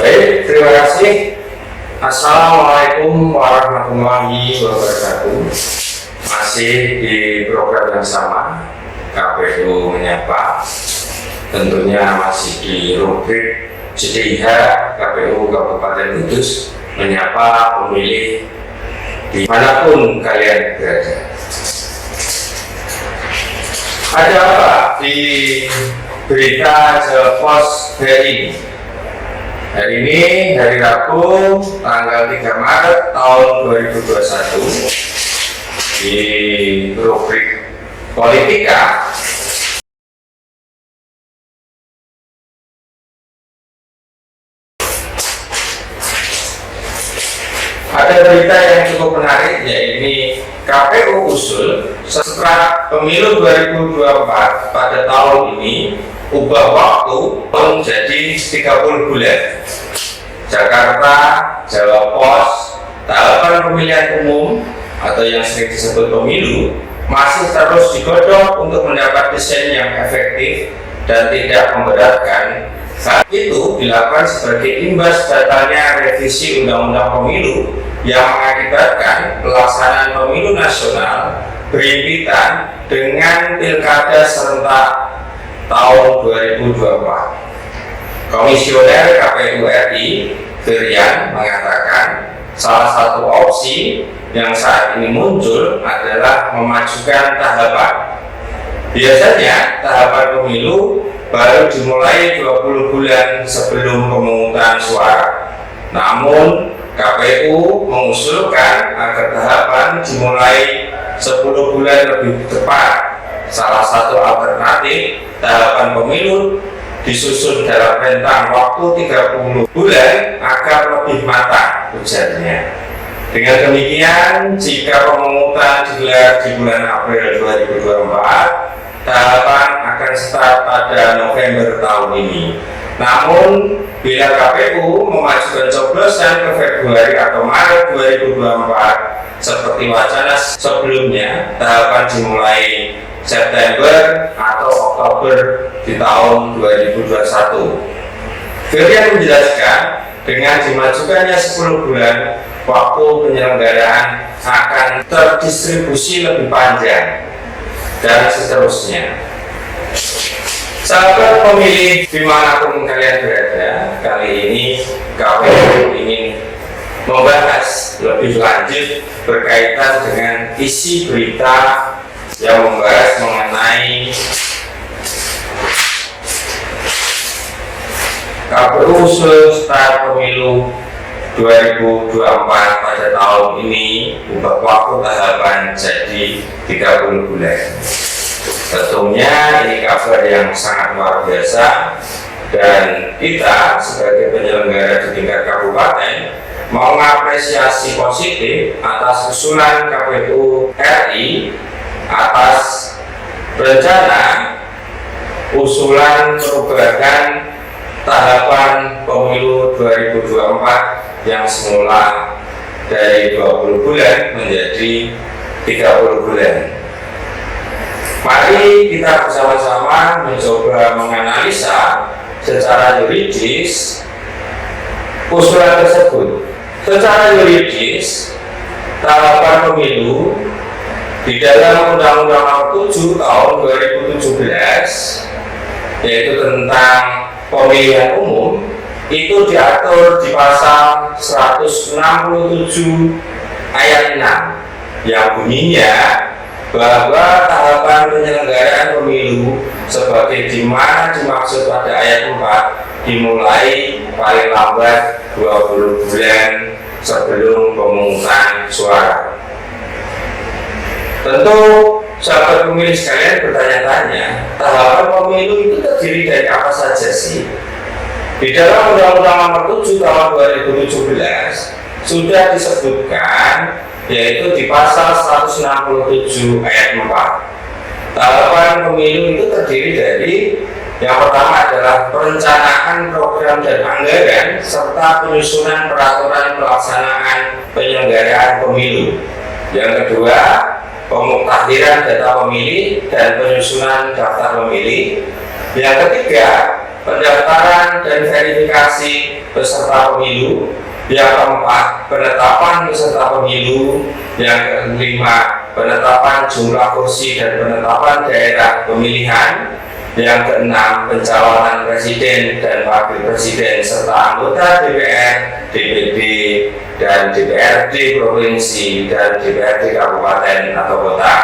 Baik, terima kasih. Assalamualaikum warahmatullahi wabarakatuh. Masih di program yang sama, KPU Menyapa. Tentunya masih di rubrik CDIH KPU Kabupaten Kudus menyapa pemilih dimanapun kalian berada. Ada apa di berita Jawa Pos hari ini? Hari ini hari Rabu tanggal 3 Maret tahun 2021 di rubrik Politika ada berita yang cukup menarik, yaitu KPU usul setelah pemilu 2024 pada tahun ini ubah waktu menjadi 30 bulan. Jakarta, Jawa Pos, tahapan pemilihan umum atau yang sering disebut pemilu masih terus digodok untuk mendapat desain yang efektif dan tidak memberatkan. Saat itu dilakukan sebagai imbas batalnya revisi Undang-Undang Pemilu yang mengakibatkan pelaksanaan pemilu nasional berhimpitan dengan pilkada serentak tahun 2024. Komisioner KPU RI Firian mengatakan salah satu opsi yang saat ini muncul adalah memajukan tahapan. Biasanya tahapan pemilu baru dimulai 20 bulan sebelum pemungutan suara. Namun KPU mengusulkan agar tahapan dimulai 10 bulan lebih cepat. Salah satu alternatif tahapan pemilu disusun dalam rentang waktu 30 bulan agar lebih matang, ujarnya. Dengan demikian, jika pemungutan digelar di bulan April 2024, tahapan akan start pada November tahun ini. Namun, bila KPU memajukan coblosan ke Februari atau Maret 2024 seperti wacana sebelumnya, tahapan dimulai September atau Oktober di tahun 2021. Firian menjelaskan, dengan dimajukannya 10 bulan, waktu penyelenggaraan akan terdistribusi lebih panjang dan seterusnya. Sahabat pemilih dimanapun kalian berada, kali ini KPU ingin membahas lebih lanjut berkaitan dengan isi berita yang membahas mengenai KPU usul start pemilu 2024 pada tahun ini ubah waktu tahapan jadi 30 bulan. Tentunya ini kabar yang sangat luar biasa, dan kita sebagai penyelenggara di tingkat kabupaten mau mengapresiasi positif atas usulan KPU RI atas rencana usulan perubahan tahapan pemilu 2024 yang semula dari 20 bulan menjadi 30 bulan. Mari kita bersama-sama mencoba menganalisa secara yuridis usulan tersebut. Secara yuridis, tahapan pemilu di dalam Undang-Undang Nomor 7 Tahun 2017, yaitu tentang pemilihan umum, itu diatur di pasal 167 ayat 6 yang bunyinya bahwa tahapan penyelenggaraan pemilu sebagai dimana dimaksud pada ayat 4 dimulai paling lambat 20 bulan sebelum pemungutan suara. Tentu sahabat pemilih sekalian bertanya-tanya, tahapan pemilu itu terdiri dari apa saja sih? Di dalam Undang-Undang Nomor 7 Tahun 2017 sudah disebutkan, yaitu di pasal 167 ayat 4. Tahapan pemilu itu terdiri dari yang pertama adalah perencanaan program dan anggaran serta penyusunan peraturan pelaksanaan penyelenggaraan pemilu. Yang kedua, pemuktahiran data pemilih dan penyusunan daftar pemilih. Yang ketiga, pendaftaran dan verifikasi peserta pemilu. Yang keempat, penetapan peserta pemilu. Yang kelima, penetapan jumlah kursi dan penetapan daerah pemilihan. Yang keenam, pencalonan presiden dan wakil presiden serta anggota DPR, DPD, dan DPRD provinsi dan DPRD kabupaten atau kota.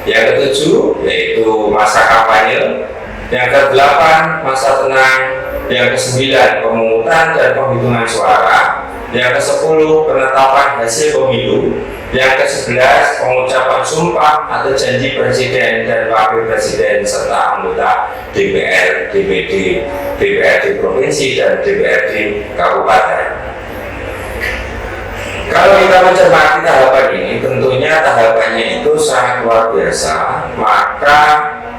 Yang ketujuh, yaitu masa kampanye. Yang kedelapan, masa tenang. Yang kesembilan, pemungutan dan penghitungan suara. Yang ke-10, penetapan hasil pemilu. Yang ke-11, pengucapan sumpah atau janji presiden dan wakil presiden serta anggota DPR, DPD, DPRD provinsi dan DPRD kabupaten. Kalau kita mencermati tahapan ini, tentunya tahapannya itu sangat luar biasa. Maka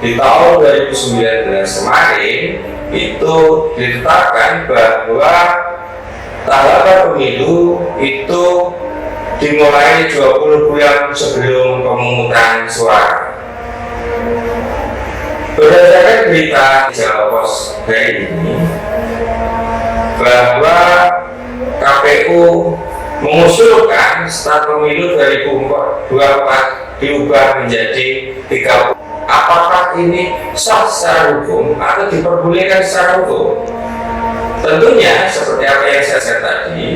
di tahun 2019 kemarin itu ditetapkan bahwa tahapan pemilu itu dimulai 20 bulan sebelum pemungutan suara. Berdasarkan berita Jawa Pos hari ini bahwa KPU mengusulkan start pemilu 2024 diubah menjadi 30. Apakah ini sah secara hukum atau diperbolehkan secara hukum? Tentunya seperti apa yang saya katakan tadi,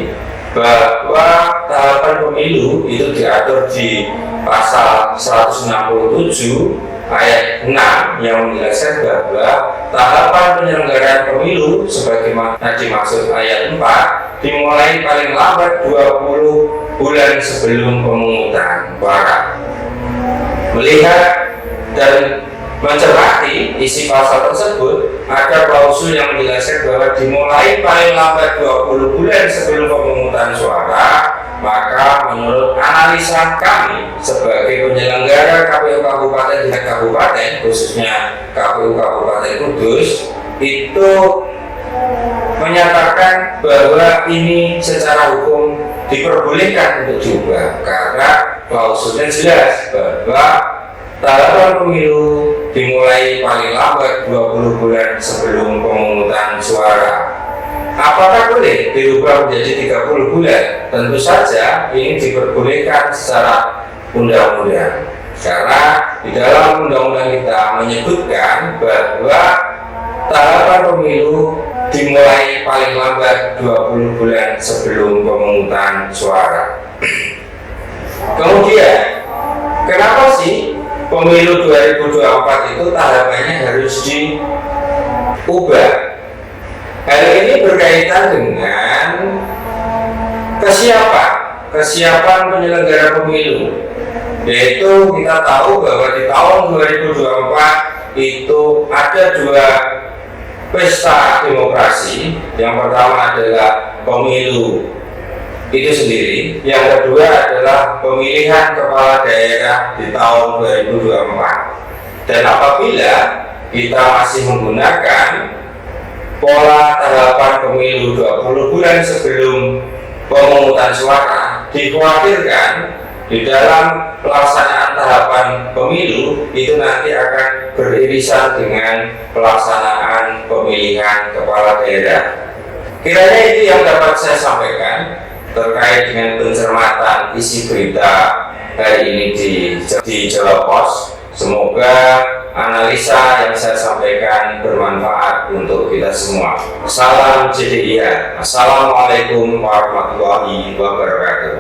bahwa tahapan pemilu itu diatur di pasal 167 ayat 6 yang menjelaskan bahwa tahapan penyelenggaraan pemilu sebagaimana dimaksud ayat 4 dimulai paling lambat 20 bulan sebelum pemungutan suara. Melihat dan mencermati isi pasal tersebut, ada klausul yang menjelaskan bahwa dimulai paling lambat 20 bulan sebelum pemungutan suara. Maka menurut analisa kami sebagai penyelenggara KPU Kabupaten dan Kabupaten, khususnya KPU Kabupaten Kudus, itu menyatakan bahwa ini secara hukum diperbolehkan untuk diubah karena klausulnya jelas bahwa tahapan pemilu dimulai paling lambat 20 bulan sebelum pemungutan suara. Apakah boleh dirubah menjadi 30 bulan? Tentu saja ini diperbolehkan secara undang-undang. Karena di dalam undang-undang kita menyebutkan bahwa tahapan pemilu dimulai paling lambat 20 bulan sebelum pemungutan suara. Kemudian, kenapa sih pemilu 2024 itu tahapannya harus diubah? Hal ini berkaitan dengan kesiapan penyelenggara pemilu. Yaitu kita tahu bahwa di tahun 2024 itu ada dua pesta demokrasi. Yang pertama adalah pemilu itu sendiri, yang kedua adalah pemilihan kepala daerah di tahun 2024. Dan apabila kita masih menggunakan pola tahapan pemilu 20 bulan sebelum pemungutan suara, dikhawatirkan di dalam pelaksanaan tahapan pemilu itu nanti akan beririsan dengan pelaksanaan pemilihan kepala daerah. Kiranya itu yang dapat saya sampaikan terkait dengan pencermatan isi berita hari ini di Jawa Pos. Semoga analisa yang saya sampaikan bermanfaat untuk kita semua. Salam JDIA. Assalamualaikum warahmatullahi wabarakatuh.